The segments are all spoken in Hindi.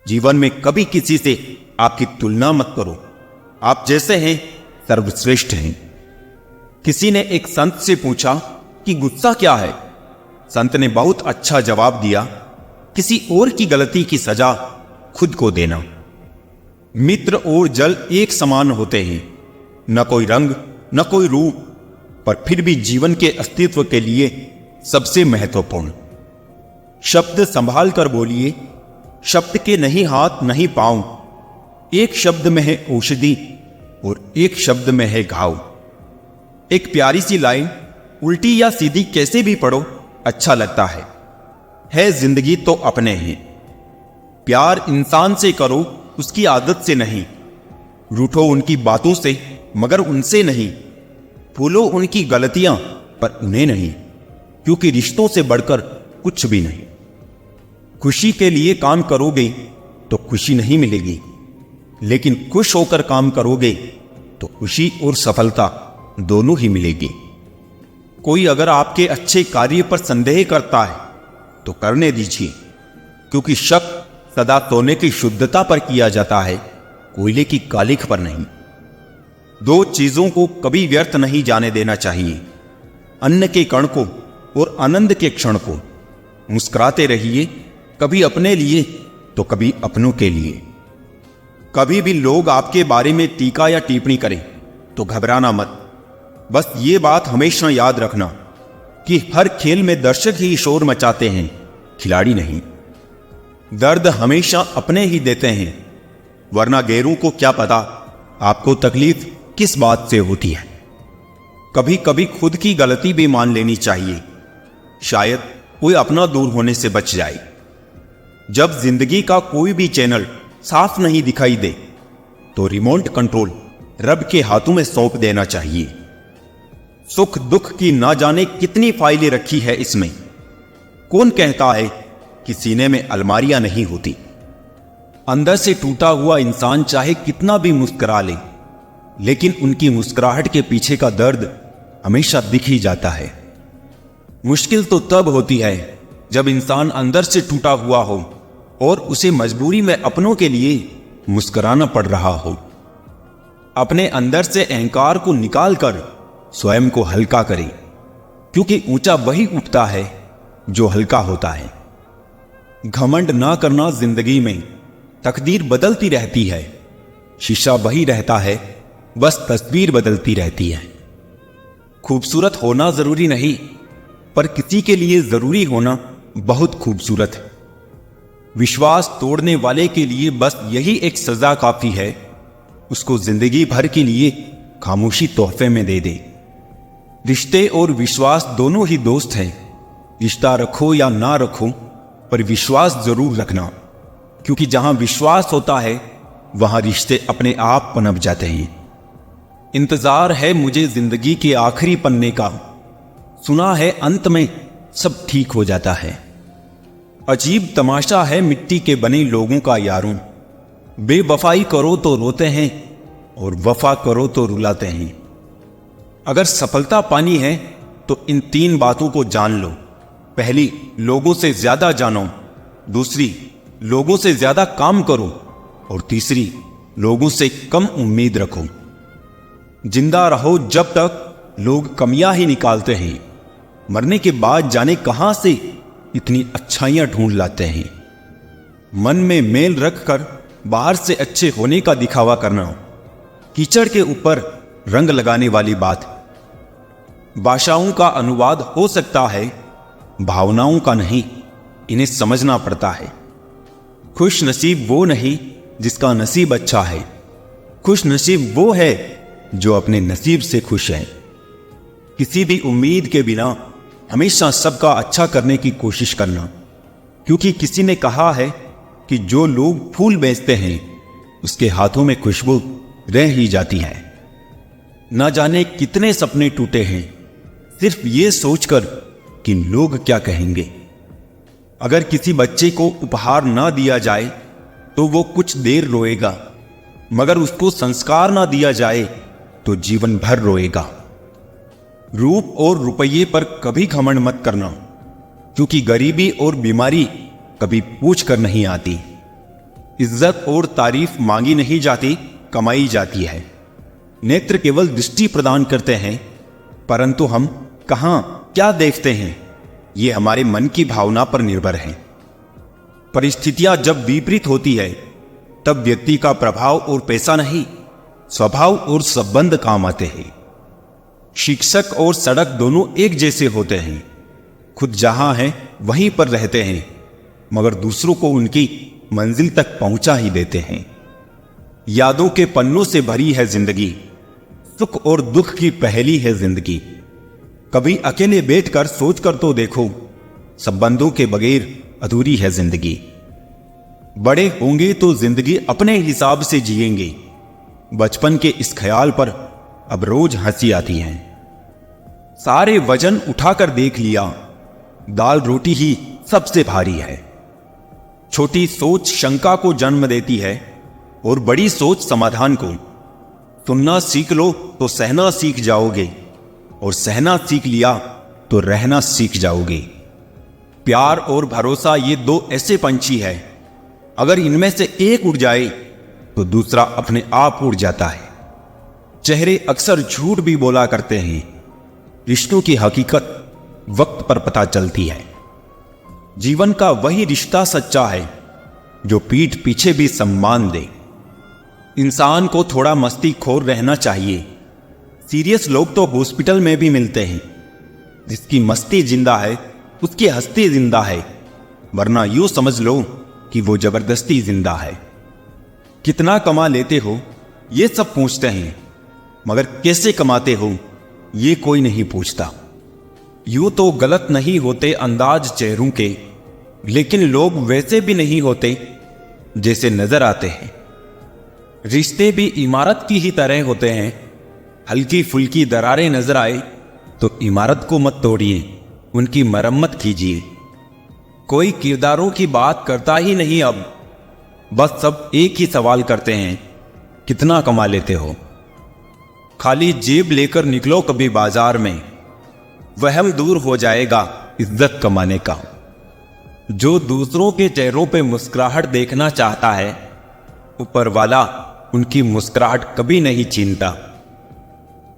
जीवन में कभी किसी से आपकी तुलना मत करो। आप जैसे हैं सर्वश्रेष्ठ हैं। किसी ने एक संत से पूछा कि गुस्सा क्या है? संत ने बहुत अच्छा जवाब दिया, किसी और की गलती की सजा खुद को देना। मित्र और जल एक समान होते हैं, न कोई रंग न कोई रूप, पर फिर भी जीवन के अस्तित्व के लिए सबसे महत्वपूर्ण। शब्द संभाल कर बोलिए, शब्द के नहीं हाथ नहीं पांव। एक शब्द में है औषधि और एक शब्द में है घाव। एक प्यारी सी लाइन उल्टी या सीधी कैसे भी पढ़ो अच्छा लगता है जिंदगी तो अपने ही। प्यार इंसान से करो, उसकी आदत से नहीं। रूठो उनकी बातों से मगर उनसे नहीं। भूलो उनकी गलतियां पर उन्हें नहीं, क्योंकि रिश्तों से बढ़कर कुछ भी नहीं। खुशी के लिए काम करोगे तो खुशी नहीं मिलेगी, लेकिन खुश होकर काम करोगे तो खुशी और सफलता दोनों ही मिलेगी। कोई अगर आपके अच्छे कार्य पर संदेह करता है तो करने दीजिए, क्योंकि शक सदा सोने की शुद्धता पर किया जाता है, कोयले की कालिख पर नहीं। दो चीजों को कभी व्यर्थ नहीं जाने देना चाहिए, अन्न के कण को और आनंद के क्षण को। मुस्कुराते रहिए, कभी अपने लिए तो कभी अपनों के लिए। कभी भी लोग आपके बारे में टीका या टिप्पणी करें तो घबराना मत। बस ये बात हमेशा याद रखना कि हर खेल में दर्शक ही शोर मचाते हैं, खिलाड़ी नहीं। दर्द हमेशा अपने ही देते हैं, वरना गैरों को क्या पता आपको तकलीफ किस बात से होती है। कभी कभी खुद की गलती भी मान लेनी चाहिए, शायद कोई अपना दूर होने से बच जाए। जब जिंदगी का कोई भी चैनल साफ नहीं दिखाई दे तो रिमोट कंट्रोल रब के हाथों में सौंप देना चाहिए। सुख दुख की ना जाने कितनी फाइलें रखी है इसमें। कौन कहता है कि सीने में अलमारियां नहीं होती? अंदर से टूटा हुआ इंसान चाहे कितना भी मुस्कुरा ले, लेकिन उनकी मुस्कुराहट के पीछे का दर्द हमेशा दिख ही जाता है। मुश्किल तो तब होती है जब इंसान अंदर से टूटा हुआ हो और उसे मजबूरी में अपनों के लिए मुस्कुराना पड़ रहा हो। अपने अंदर से अहंकार को निकालकर स्वयं को हल्का करें, क्योंकि ऊंचा वही उठता है जो हल्का होता है। घमंड ना करना जिंदगी में, तकदीर बदलती रहती है। शीशा वही रहता है, बस तस्वीर बदलती रहती है। खूबसूरत होना जरूरी नहीं, पर किसी के लिए जरूरी होना बहुत खूबसूरत है। विश्वास तोड़ने वाले के लिए बस यही एक सजा काफी है, उसको जिंदगी भर के लिए खामोशी तोहफे में दे दे। रिश्ते और विश्वास दोनों ही दोस्त हैं। रिश्ता रखो या ना रखो, पर विश्वास जरूर रखना, क्योंकि जहां विश्वास होता है वहां रिश्ते अपने आप पनप जाते हैं। इंतजार है मुझे जिंदगी के आखिरी पन्ने का, सुना है अंत में सब ठीक हो जाता है। अजीब तमाशा है मिट्टी के बने लोगों का यारों, बेवफाई करो तो रोते हैं और वफा करो तो रुलाते हैं। अगर सफलता पानी है तो इन तीन बातों को जान लो। पहली, लोगों से ज्यादा जानो। दूसरी, लोगों से ज्यादा काम करो। और तीसरी, लोगों से कम उम्मीद रखो। जिंदा रहो जब तक लोग कमियां ही निकालते हैं, मरने के बाद जाने कहां से इतनी अच्छाइयां ढूंढ लाते हैं। मन में मेल रख कर बाहर से अच्छे होने का दिखावा करना, कीचड़ के ऊपर रंग लगाने वाली बात। भाषाओं का अनुवाद हो सकता है, भावनाओं का नहीं, इन्हें समझना पड़ता है। खुश नसीब वो नहीं जिसका नसीब अच्छा है, खुश नसीब वो है जो अपने नसीब से खुश है। किसी भी उम्मीद के बिना हमेशा सबका अच्छा करने की कोशिश करना, क्योंकि किसी ने कहा है कि जो लोग फूल बेचते हैं उसके हाथों में खुशबू रह ही जाती है। ना जाने कितने सपने टूटे हैं सिर्फ ये सोचकर कि लोग क्या कहेंगे। अगर किसी बच्चे को उपहार ना दिया जाए तो वो कुछ देर रोएगा, मगर उसको संस्कार ना दिया जाए तो जीवन भर रोएगा। रूप और रुपये पर कभी घमंड मत करना, क्योंकि गरीबी और बीमारी कभी पूछ कर नहीं आती। इज्जत और तारीफ मांगी नहीं जाती, कमाई जाती है। नेत्र केवल दृष्टि प्रदान करते हैं, परंतु हम कहां क्या देखते हैं ये हमारे मन की भावना पर निर्भर है। परिस्थितियां जब विपरीत होती है तब व्यक्ति का प्रभाव और पैसा नहीं, स्वभाव और संबंध काम आते हैं। शिक्षक और सड़क दोनों एक जैसे होते हैं, खुद जहां हैं वहीं पर रहते हैं, मगर दूसरों को उनकी मंजिल तक पहुंचा ही देते हैं। यादों के पन्नों से भरी है जिंदगी, सुख और दुख की पहेली है जिंदगी। कभी अकेले बैठकर सोच कर तो देखो, संबंधों के बगैर अधूरी है जिंदगी। बड़े होंगे तो जिंदगी अपने हिसाब से जिएंगे, बचपन के इस ख्याल पर अब रोज हंसी आती है। सारे वजन उठाकर देख लिया, दाल रोटी ही सबसे भारी है। छोटी सोच शंका को जन्म देती है और बड़ी सोच समाधान को। सुनना सीख लो तो सहना सीख जाओगे, और सहना सीख लिया तो रहना सीख जाओगे। प्यार और भरोसा ये दो ऐसे पंछी है, अगर इनमें से एक उड़ जाए तो दूसरा अपने आप उड़ जाता है। चेहरे अक्सर झूठ भी बोला करते हैं, रिश्तों की हकीकत वक्त पर पता चलती है। जीवन का वही रिश्ता सच्चा है जो पीठ पीछे भी सम्मान दे। इंसान को थोड़ा मस्तीखोर रहना चाहिए। सीरियस लोग तो हॉस्पिटल में भी मिलते हैं। जिसकी मस्ती जिंदा है उसकी हस्ती जिंदा है, वरना यूं समझ लो कि वो जबरदस्ती जिंदा है। कितना कमा लेते हो ये सब पूछते हैं, मगर कैसे कमाते हो ये कोई नहीं पूछता। यूं तो गलत नहीं होते अंदाज चेहरों के, लेकिन लोग वैसे भी नहीं होते जैसे नजर आते हैं। रिश्ते भी इमारत की ही तरह होते हैं। हल्की फुल्की दरारें नजर आए तो इमारत को मत तोड़िए, उनकी मरम्मत कीजिए। कोई किरदारों की बात करता ही नहीं अब, बस सब एक ही सवाल करते हैं, कितना कमा लेते हो। खाली जेब लेकर निकलो कभी बाजार में, वहम दूर हो जाएगा इज्जत कमाने का। जो दूसरों के चेहरों पे मुस्कुराहट देखना चाहता है, ऊपर वाला उनकी मुस्कुराहट कभी नहीं छीनता।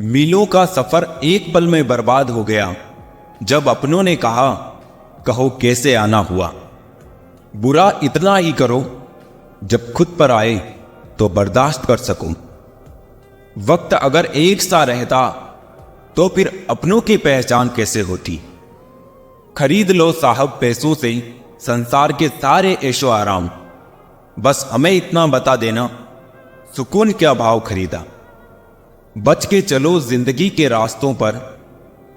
मीलों का सफर एक पल में बर्बाद हो गया जब अपनों ने कहा, कहो कैसे आना हुआ। बुरा इतना ही करो जब खुद पर आए तो बर्दाश्त कर सको। वक्त अगर एक सा रहता तो फिर अपनों की पहचान कैसे होती। खरीद लो साहब पैसों से संसार के सारे ऐशो आराम, बस हमें इतना बता देना सुकून क्या भाव खरीदा। बच के चलो जिंदगी के रास्तों पर,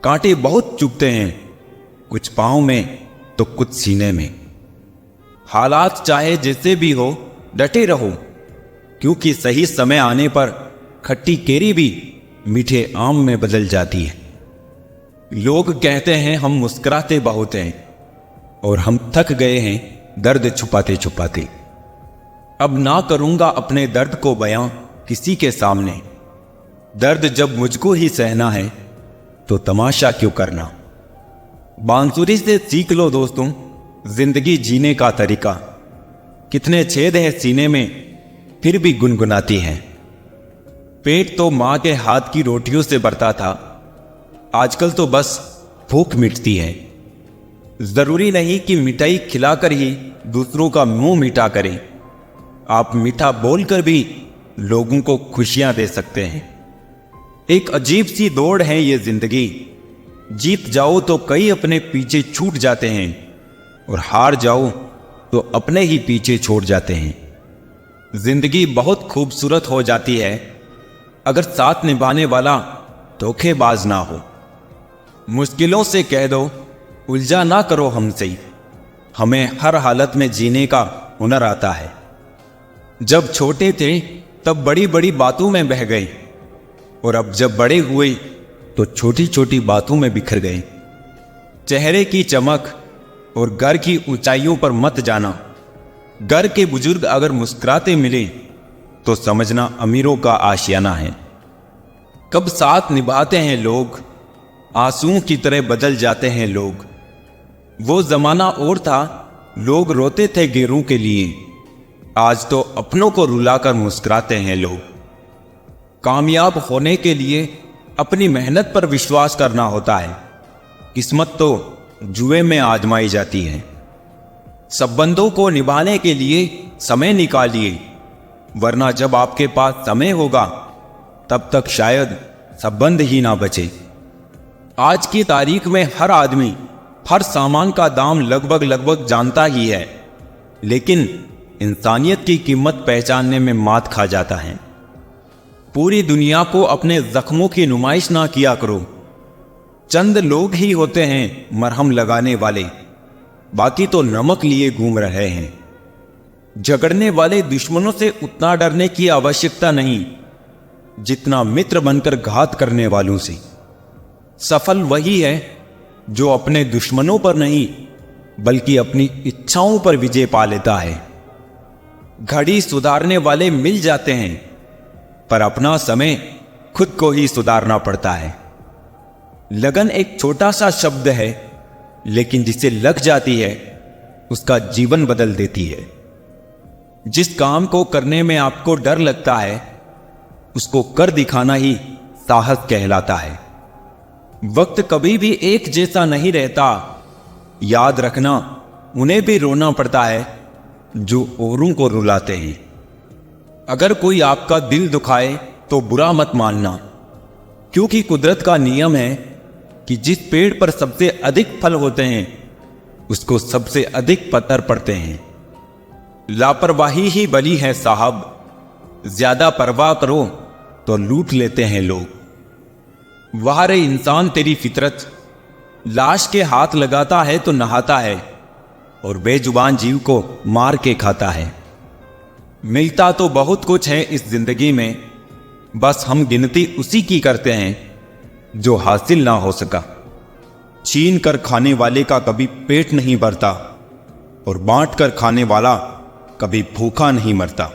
कांटे बहुत चुभते हैं, कुछ पांव में तो कुछ सीने में। हालात चाहे जैसे भी हो डटे रहो, क्योंकि सही समय आने पर खट्टी केरी भी मीठे आम में बदल जाती है। लोग कहते हैं हम मुस्कुराते बहुत हैं, और हम थक गए हैं दर्द छुपाते छुपाते। अब ना करूंगा अपने दर्द को बयां किसी के सामने। दर्द जब मुझको ही सहना है तो तमाशा क्यों करना। बांसुरी से सीख लो दोस्तों जिंदगी जीने का तरीका। कितने छेद हैं सीने में फिर भी गुनगुनाती हैं। पेट तो मां के हाथ की रोटियों से भरता था, आजकल तो बस भूख मिटती है। जरूरी नहीं कि मिठाई खिलाकर ही दूसरों का मुंह मीठा करें। आप मीठा बोलकर भी लोगों को खुशियां दे सकते हैं। एक अजीब सी दौड़ है ये जिंदगी। जीत जाओ तो कई अपने पीछे छूट जाते हैं, और हार जाओ तो अपने ही पीछे छोड़ जाते हैं। जिंदगी बहुत खूबसूरत हो जाती है अगर साथ निभाने वाला धोखेबाज ना हो। मुश्किलों से कह दो उलझा ना करो हमसे, हमें हर हालत में जीने का हुनर आता है। जब छोटे थे तब बड़ी बड़ी बातों में बह गए, और अब जब बड़े हुए तो छोटी छोटी बातों में बिखर गए। चेहरे की चमक और घर की ऊंचाइयों पर मत जाना। घर के बुजुर्ग अगर मुस्कुराते मिले तो समझना अमीरों का आशियाना है। कब साथ निभाते हैं लोग, आंसुओं की तरह बदल जाते हैं लोग। वो जमाना और था, लोग रोते थे गैरों के लिए, आज तो अपनों को रुलाकर मुस्कुराते हैं लोग। कामयाब होने के लिए अपनी मेहनत पर विश्वास करना होता है। किस्मत तो जुए में आजमाई जाती है। संबंधों को निभाने के लिए समय निकालिए, वरना जब आपके पास समय होगा तब तक शायद संबंध ही ना बचे। आज की तारीख में हर आदमी हर सामान का दाम लगभग जानता ही है, लेकिन इंसानियत की कीमत पहचानने में मात खा जाता है। पूरी दुनिया को अपने जख्मों की नुमाइश ना किया करो। चंद लोग ही होते हैं मरहम लगाने वाले, बाकी तो नमक लिए घूम रहे हैं। झगड़ने वाले दुश्मनों से उतना डरने की आवश्यकता नहीं जितना मित्र बनकर घात करने वालों से। सफल वही है जो अपने दुश्मनों पर नहीं बल्कि अपनी इच्छाओं पर विजय पा लेता है। घड़ी सुधारने वाले मिल जाते हैं, पर अपना समय खुद को ही सुधारना पड़ता है। लगन एक छोटा सा शब्द है, लेकिन जिसे लग जाती है उसका जीवन बदल देती है। जिस काम को करने में आपको डर लगता है उसको कर दिखाना ही साहस कहलाता है। वक्त कभी भी एक जैसा नहीं रहता। याद रखना, उन्हें भी रोना पड़ता है जो औरों को रुलाते हैं। अगर कोई आपका दिल दुखाए तो बुरा मत मानना, क्योंकि कुदरत का नियम है कि जिस पेड़ पर सबसे अधिक फल होते हैं उसको सबसे अधिक पत्थर पड़ते हैं। लापरवाही ही बली है साहब, ज्यादा परवाह करो तो लूट लेते हैं लोग। वाह रे इंसान तेरी फितरत, लाश के हाथ लगाता है तो नहाता है और बेजुबान जीव को मार के खाता है। मिलता तो बहुत कुछ है इस जिंदगी में, बस हम गिनती उसी की करते हैं जो हासिल ना हो सका। छीन कर खाने वाले का कभी पेट नहीं भरता और बांट कर खाने वाला कभी भूखा नहीं मरता।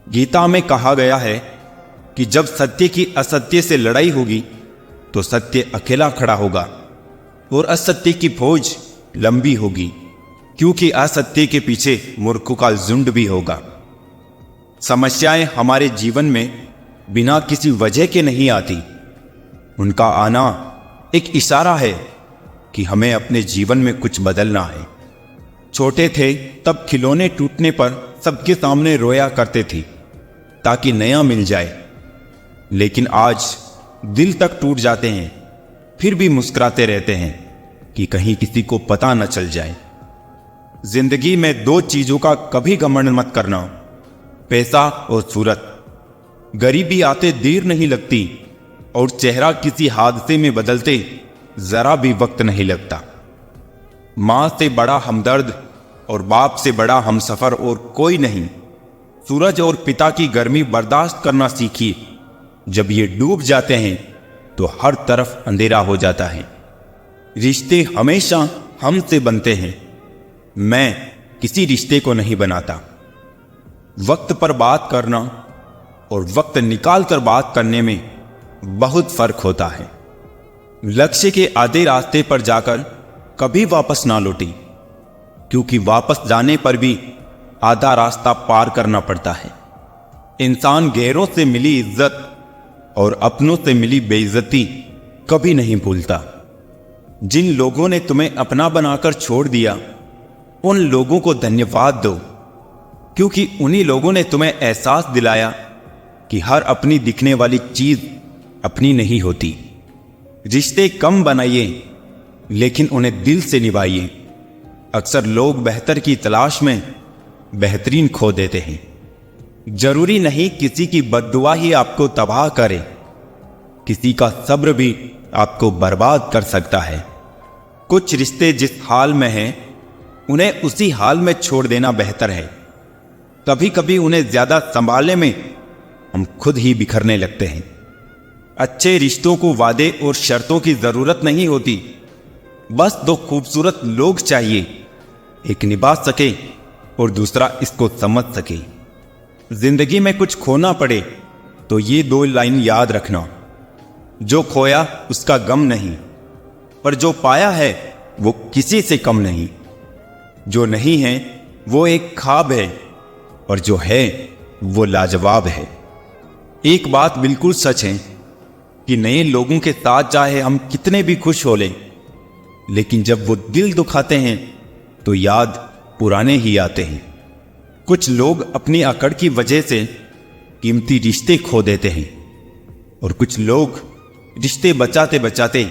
गीता में कहा गया है कि जब सत्य की असत्य से लड़ाई होगी तो सत्य अकेला खड़ा होगा और असत्य की फौज लंबी होगी, क्योंकि असत्य के पीछे मूर्खों का झुंड भी होगा। समस्याएं हमारे जीवन में बिना किसी वजह के नहीं आती। उनका आना एक इशारा है कि हमें अपने जीवन में कुछ बदलना है। छोटे थे तब खिलौने टूटने पर सबके सामने रोया करते थे ताकि नया मिल जाए, लेकिन आज दिल तक टूट जाते हैं फिर भी मुस्कुराते रहते हैं कि कहीं किसी को पता न चल जाए। जिंदगी में दो चीजों का कभी घमंड मत करना, पैसा और सूरत। गरीबी आते देर नहीं लगती और चेहरा किसी हादसे में बदलते जरा भी वक्त नहीं लगता। मां से बड़ा हमदर्द और बाप से बड़ा हमसफर और कोई नहीं। सूरज और पिता की गर्मी बर्दाश्त करना सीखिए। जब ये डूब जाते हैं तो हर तरफ अंधेरा हो जाता है। रिश्ते हमेशा हमसे बनते हैं, मैं किसी रिश्ते को नहीं बनाता। वक्त पर बात करना और वक्त निकाल कर बात करने में बहुत फर्क होता है। लक्ष्य के आधे रास्ते पर जाकर कभी वापस ना लौटी, क्योंकि वापस जाने पर भी आधा रास्ता पार करना पड़ता है। इंसान गैरों से मिली इज्जत और अपनों से मिली बेइज्जती कभी नहीं भूलता। जिन लोगों ने तुम्हें अपना बनाकर छोड़ दिया उन लोगों को धन्यवाद दो, क्योंकि उन्हीं लोगों ने तुम्हें एहसास दिलाया कि हर अपनी दिखने वाली चीज अपनी नहीं होती। रिश्ते कम बनाइए लेकिन उन्हें दिल से निभाइए। अक्सर लोग बेहतर की तलाश में बेहतरीन खो देते हैं। जरूरी नहीं किसी की बद्दुआ ही आपको तबाह करे, किसी का सब्र भी आपको बर्बाद कर सकता है। कुछ रिश्ते जिस हाल में हैं उन्हें उसी हाल में छोड़ देना बेहतर है। कभी कभी उन्हें ज्यादा संभालने में हम खुद ही बिखरने लगते हैं। अच्छे रिश्तों को वादे और शर्तों की जरूरत नहीं होती, बस दो खूबसूरत लोग चाहिए, एक निभा सके और दूसरा इसको समझ सके। जिंदगी में कुछ खोना पड़े तो ये दो लाइन याद रखना, जो खोया उसका गम नहीं, पर जो पाया है वो किसी से कम नहीं। जो नहीं है वो एक ख्वाब है और जो है वो लाजवाब है। एक बात बिल्कुल सच है कि नए लोगों के साथ चाहे हम कितने भी खुश हो लें, लेकिन जब वो दिल दुखाते हैं तो याद पुराने ही आते हैं। कुछ लोग अपनी अकड़ की वजह से कीमती रिश्ते खो देते हैं और कुछ लोग रिश्ते बचाते बचाते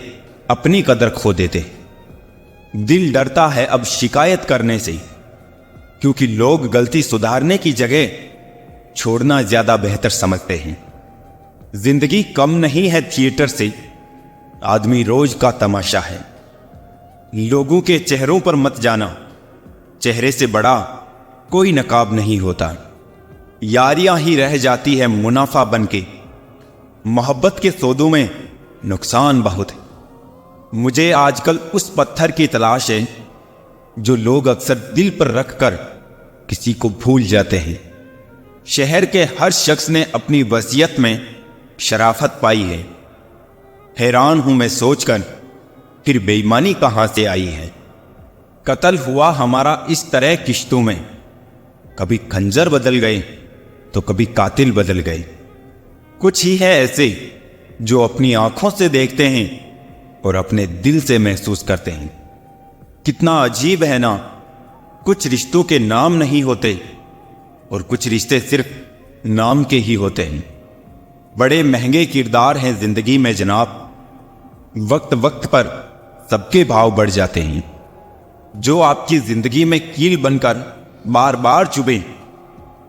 अपनी कदर खो देते हैं। दिल डरता है अब शिकायत करने से, क्योंकि लोग गलती सुधारने की जगह छोड़ना ज्यादा बेहतर समझते हैं। जिंदगी कम नहीं है थिएटर से, आदमी रोज का तमाशा है। लोगों के चेहरों पर मत जाना, चेहरे से बड़ा कोई नकाब नहीं होता। यारियां ही रह जाती है मुनाफा बनके, मोहब्बत के सौदों में नुकसान बहुत है। मुझे आजकल उस पत्थर की तलाश है जो लोग अक्सर दिल पर रखकर किसी को भूल जाते हैं। शहर के हर शख्स ने अपनी वसीयत में शराफत पाई है। हैरान हूं मैं सोचकर फिर बेईमानी कहां से आई है। कत्ल हुआ हमारा इस तरह किश्तों में, कभी खंजर बदल गए तो कभी कातिल बदल गए। कुछ ही है ऐसे जो अपनी आंखों से देखते हैं और अपने दिल से महसूस करते हैं। कितना अजीब है ना, कुछ रिश्तों के नाम नहीं होते और कुछ रिश्ते सिर्फ नाम के ही होते हैं। बड़े महंगे किरदार हैं जिंदगी में जनाब, वक्त वक्त पर सबके भाव बढ़ जाते हैं। जो आपकी जिंदगी में कील बनकर बार बार चुभे,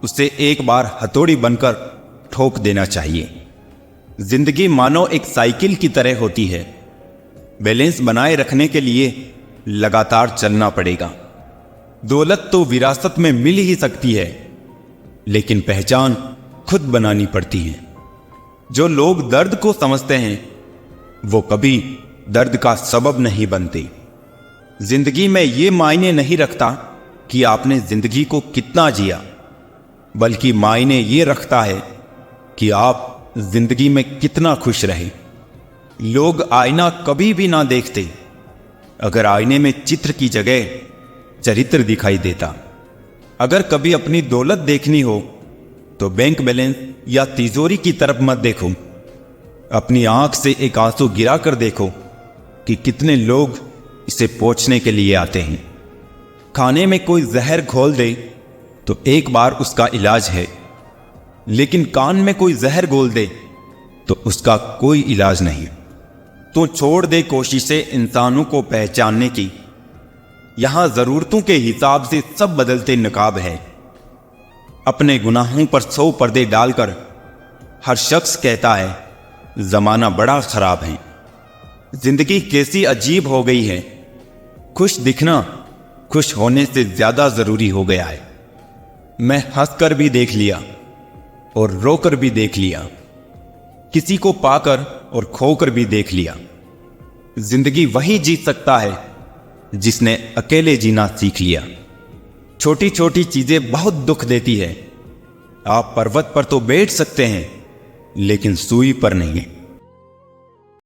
उसे एक बार हथौड़ी बनकर ठोक देना चाहिए। जिंदगी मानो एक साइकिल की तरह होती है, बैलेंस बनाए रखने के लिए लगातार चलना पड़ेगा। दौलत तो विरासत में मिल ही सकती है, लेकिन पहचान खुद बनानी पड़ती है। जो लोग दर्द को समझते हैं वो कभी दर्द का सबब नहीं बनते। जिंदगी में ये मायने नहीं रखता कि आपने जिंदगी को कितना जिया, बल्कि मायने ये रखता है कि आप जिंदगी में कितना खुश रहे। लोग आईना कभी भी ना देखते अगर आईने में चित्र की जगह चरित्र दिखाई देता। अगर कभी अपनी दौलत देखनी हो तो बैंक बैलेंस या तिजोरी की तरफ मत देखो, अपनी आंख से एक आंसू गिरा कर देखो कि कितने लोग इसे पोंछने के लिए आते हैं। खाने में कोई जहर घोल दे तो एक बार उसका इलाज है, लेकिन कान में कोई जहर घोल दे तो उसका कोई इलाज नहीं। तो छोड़ दे कोशिशें इंसानों को पहचानने की, यहां जरूरतों के हिसाब से सब बदलते नकाब है। अपने गुनाहों पर 100 पर्दे डालकर हर शख्स कहता है जमाना बड़ा खराब है। जिंदगी कैसी अजीब हो गई है, खुश दिखना खुश होने से ज्यादा जरूरी हो गया है। मैं हंसकर भी देख लिया और रोकर भी देख लिया, किसी को पाकर और खोकर भी देख लिया। जिंदगी वही जीत सकता है जिसने अकेले जीना सीख लिया। छोटी छोटी चीजें बहुत दुख देती है। आप पर्वत पर तो बैठ सकते हैं, लेकिन सूई पर नहीं।